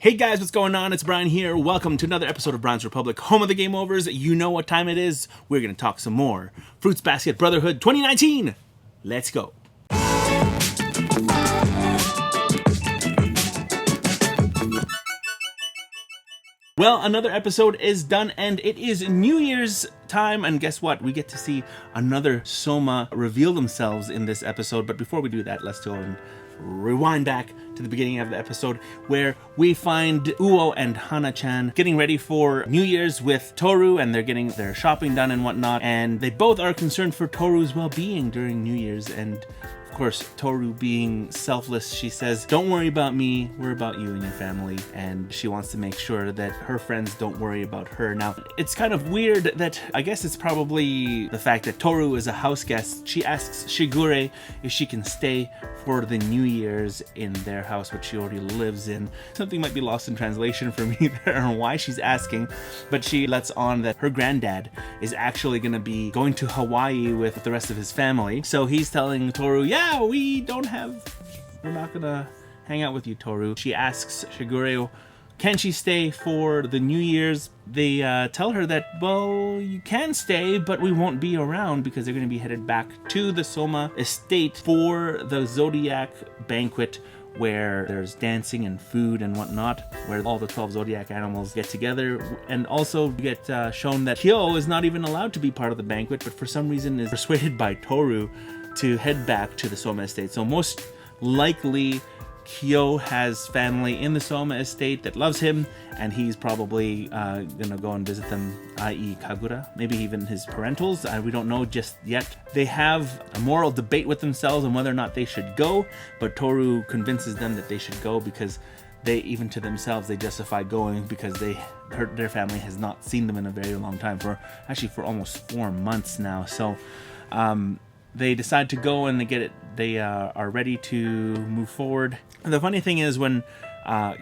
Hey guys, what's going on? It's Brian here. Welcome to another episode of Brian's Republic, home of the game overs. You know what time it is. We're going to talk some more Fruits Basket Brotherhood 2019. Let's go. Well, another episode is done, and it is New Year's time, and guess what? We get to see another Soma reveal themselves in this episode. But before we do that, let's go and rewind back to the beginning of the episode where we find Uo and Hana-chan getting ready for New Year's with Tohru, and they're getting their shopping done and whatnot, and they both are concerned for Tohru's well-being during New Year's. And of course, Tohru being selfless, she says, don't worry about me, we're about you and your family. And she wants to make sure that her friends don't worry about her. Now, it's kind of weird that, I guess it's probably the fact that Tohru is a house guest. She asks Shigure if she can stay for the New Year's in their house, which she already lives in. Something might be lost in translation for me there on why she's asking, but she lets on that her granddad is actually going to be going to Hawaii with the rest of his family. So he's telling Tohru, yeah, we're not gonna hang out with you, Tohru. She asks Shigure, can she stay for the New Year's? They tell her that, well, you can stay, but we won't be around because they're gonna be headed back to the Soma estate for the Zodiac banquet, where there's dancing and food and whatnot, where all the 12 Zodiac animals get together. And also you get shown that Kyo is not even allowed to be part of the banquet, but for some reason is persuaded by Tohru to head back to the Soma estate. So most likely Kyo has family in the Soma estate that loves him, and he's probably gonna go and visit them, i.e. Kagura, maybe even his parentals. We don't know just yet. They have a moral debate with themselves on whether or not they should go, but Tohru convinces them that they should go because they, even to themselves, they justify going because their family has not seen them in a very long time, for almost 4 months now. So they decide to go, and they are ready to move forward. And the funny thing is, when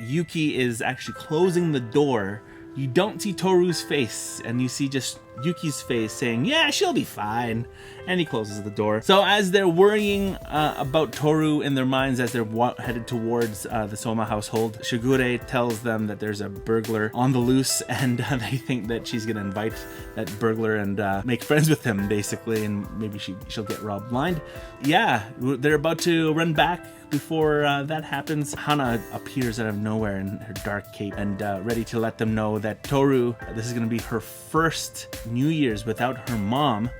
Yuki is actually closing the door, you don't see Tohru's face, and you see just Yuki's face saying, yeah, she'll be fine. And he closes the door. So as they're worrying about Tohru in their minds as they're headed towards the Soma household, Shigure tells them that there's a burglar on the loose, and they think that she's going to invite that burglar and make friends with him, basically, and maybe she'll get robbed blind. Yeah, they're about to run back. Before that happens, Hana appears out of nowhere in her dark cape and ready to let them know that Tohru, this is going to be her first New Year's without her mom.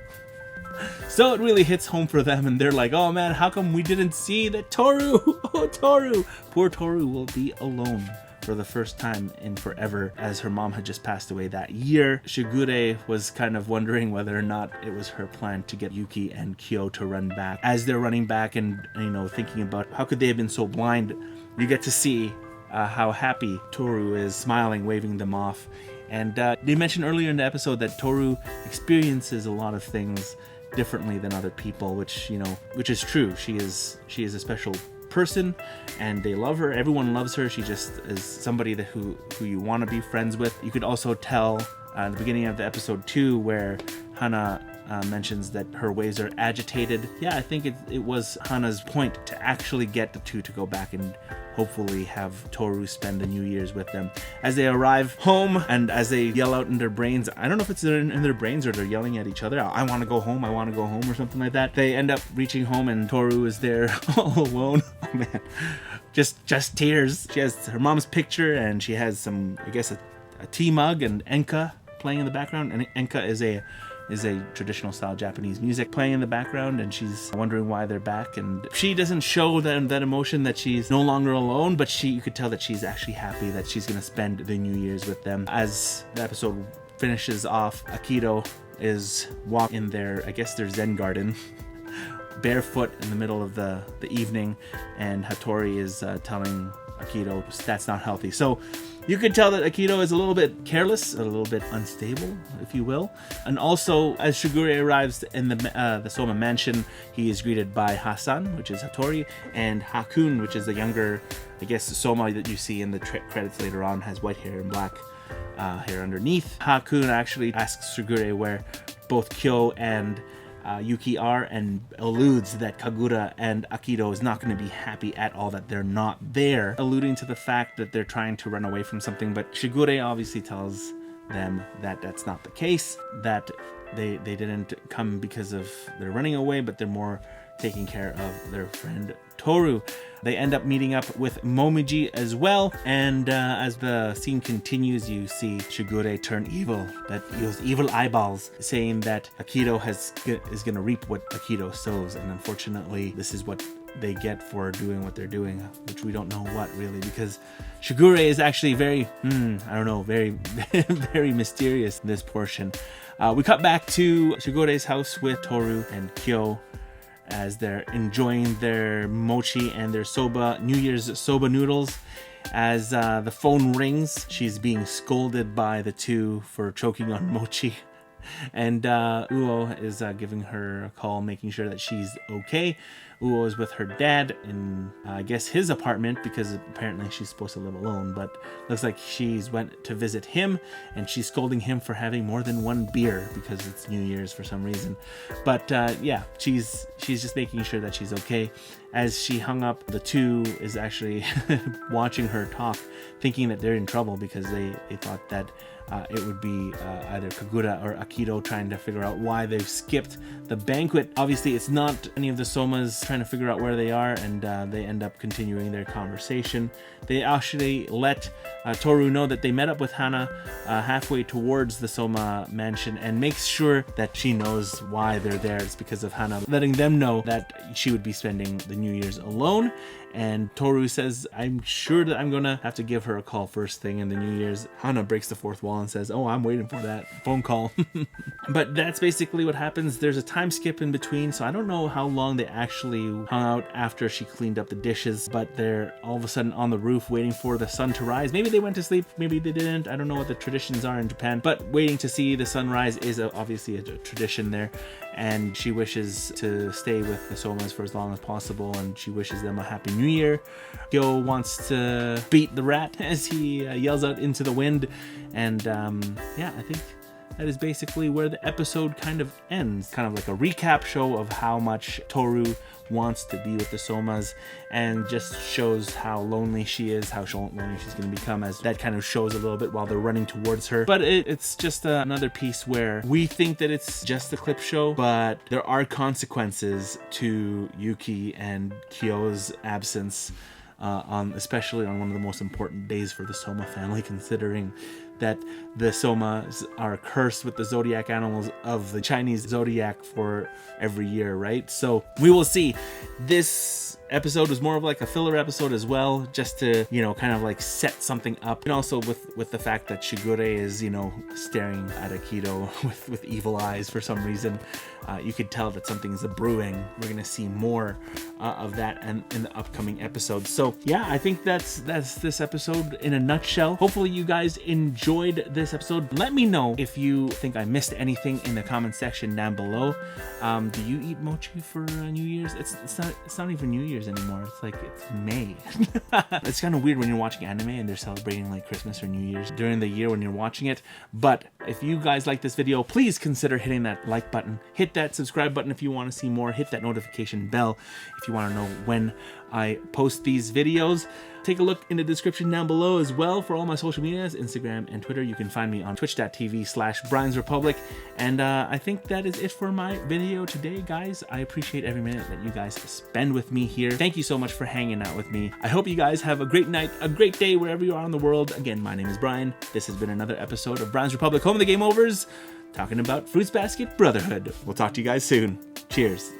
So it really hits home for them, and they're like, oh man, how come we didn't see that Tohru? Oh, Tohru! Poor Tohru will be alone for the first time in forever, as her mom had just passed away that year. Shigure was kind of wondering whether or not it was her plan to get Yuki and Kyo to run back. As they're running back and, thinking about how could they have been so blind, you get to see how happy Tohru is, smiling, waving them off. And they mentioned earlier in the episode that Tohru experiences a lot of things differently than other people, which is true. She is a special person, and they love her. Everyone loves her. She just is somebody who you want to be friends with. You could also tell at the beginning of the episode 2 where Hana mentions that her waves are agitated. Yeah, I think it was Hana's point to actually get the two to go back and hopefully have Tohru spend the New Year's with them. As they arrive home, and as they yell out in their brains, I don't know if it's in their brains or they're yelling at each other, I want to go home, or something like that. They end up reaching home, and Tohru is there all alone. Oh man, just tears. She has her mom's picture, and she has some, I guess, a tea mug and enka playing in the background. And enka is a traditional style Japanese music playing in the background, and she's wondering why they're back. And she doesn't show that emotion that she's no longer alone, but you could tell that she's actually happy that she's going to spend the New Year's with them. As the episode finishes off, Aikido is walking in their Zen garden, barefoot in the middle of the evening, and Hattori is telling Aikido that's not healthy. So you could tell that Aikido is a little bit careless, a little bit unstable, if you will. And also, as Shigure arrives in the Soma Mansion, he is greeted by Hasan, which is Hattori, and Hakun, which is the younger, Soma that you see in the credits later on, has white hair and black hair underneath. Hakun actually asks Shigure where both Kyo and Yuki are, and alludes that Kagura and Aikido is not going to be happy at all that they're not there, alluding to the fact that they're trying to run away from something. But Shigure obviously tells them that that's not the case, that they didn't come because of their running away, but they're more taking care of their friend Tohru. They end up meeting up with Momiji as well, and as the scene continues, you see Shigure turn evil, that he has evil eyeballs, saying that Aikido is going to reap what Aikido sows, and unfortunately this is what they get for doing what they're doing, which we don't know what really, because Shigure is actually very, very, very mysterious in this portion. We cut back to Shigure's house with Tohru and Kyo as they're enjoying their mochi and their New Year's soba noodles. As the phone rings, she's being scolded by the two for choking on mochi. And Uo is giving her a call, making sure that she's okay. Uo is with her dad in, I guess, his apartment, because apparently she's supposed to live alone, but looks like she's went to visit him, and she's scolding him for having more than one beer because it's New Year's for some reason. But yeah, she's just making sure that she's okay. As she hung up, the two is actually watching her talk, thinking that they're in trouble because they thought that it would be either Kagura or Aikido trying to figure out why they've skipped the banquet. Obviously, it's not any of the Somas trying to figure out where they are, and they end up continuing their conversation. They actually let Tohru know that they met up with Hana halfway towards the Soma Mansion, and makes sure that she knows why they're there. It's because of Hana letting them know that she would be spending the New Year's alone. And Tohru says, I'm sure that I'm gonna have to give her a call first thing in the New Year's. Hana breaks the fourth wall and says, oh, I'm waiting for that phone call. But that's basically what happens. There's a time skip in between, so I don't know how long they actually hung out after she cleaned up the dishes, but they're all of a sudden on the roof waiting for the sun to rise. Maybe they went to sleep, maybe they didn't. I don't know what the traditions are in Japan, but waiting to see the sunrise is obviously a tradition there. And she wishes to stay with the Somas for as long as possible, and she wishes them a happy new year. Kyo wants to beat the rat as he yells out into the wind. And yeah, I think that is basically where the episode kind of ends. Kind of like a recap show of how much Tohru wants to be with the Somas, and just shows how lonely she is, how lonely she's going to become, as that kind of shows a little bit while they're running towards her. But it's just another piece where we think that it's just a clip show, but there are consequences to Yuki and Kyo's absence, especially on one of the most important days for the Soma family, considering that the Somas are cursed with the zodiac animals of the Chinese zodiac for every year, right? So we will see. This episode was more of like a filler episode as well, just to, kind of like set something up. And also with the fact that Shigure is, staring at Aikido with evil eyes for some reason. You could tell that something's brewing. We're gonna see more of that in the upcoming episodes. So yeah, I think that's this episode in a nutshell. Hopefully you guys enjoyed this episode. Let me know if you think I missed anything in the comment section down below. Do you eat mochi for New Year's? It's not even New Year's anymore. It's like it's May. It's kind of weird when you're watching anime and they're celebrating like Christmas or New Year's during the year when you're watching it. But if you guys like this video, please consider hitting that like button. Hit that subscribe button if you want to see more. Hit that notification bell if you want to know when I post these videos. Take a look in the description down below as well for all my social medias, Instagram and Twitter. You can find me on twitch.tv/BriansRepublic. And I think that is it for my video today, guys. I appreciate every minute that you guys spend with me here. Thank you so much for hanging out with me. I hope you guys have a great night, a great day wherever you are in the world. Again, my name is Brian. This has been another episode of Brian's Republic, home of the game overs, talking about Fruits Basket Brotherhood. We'll talk to you guys soon. Cheers.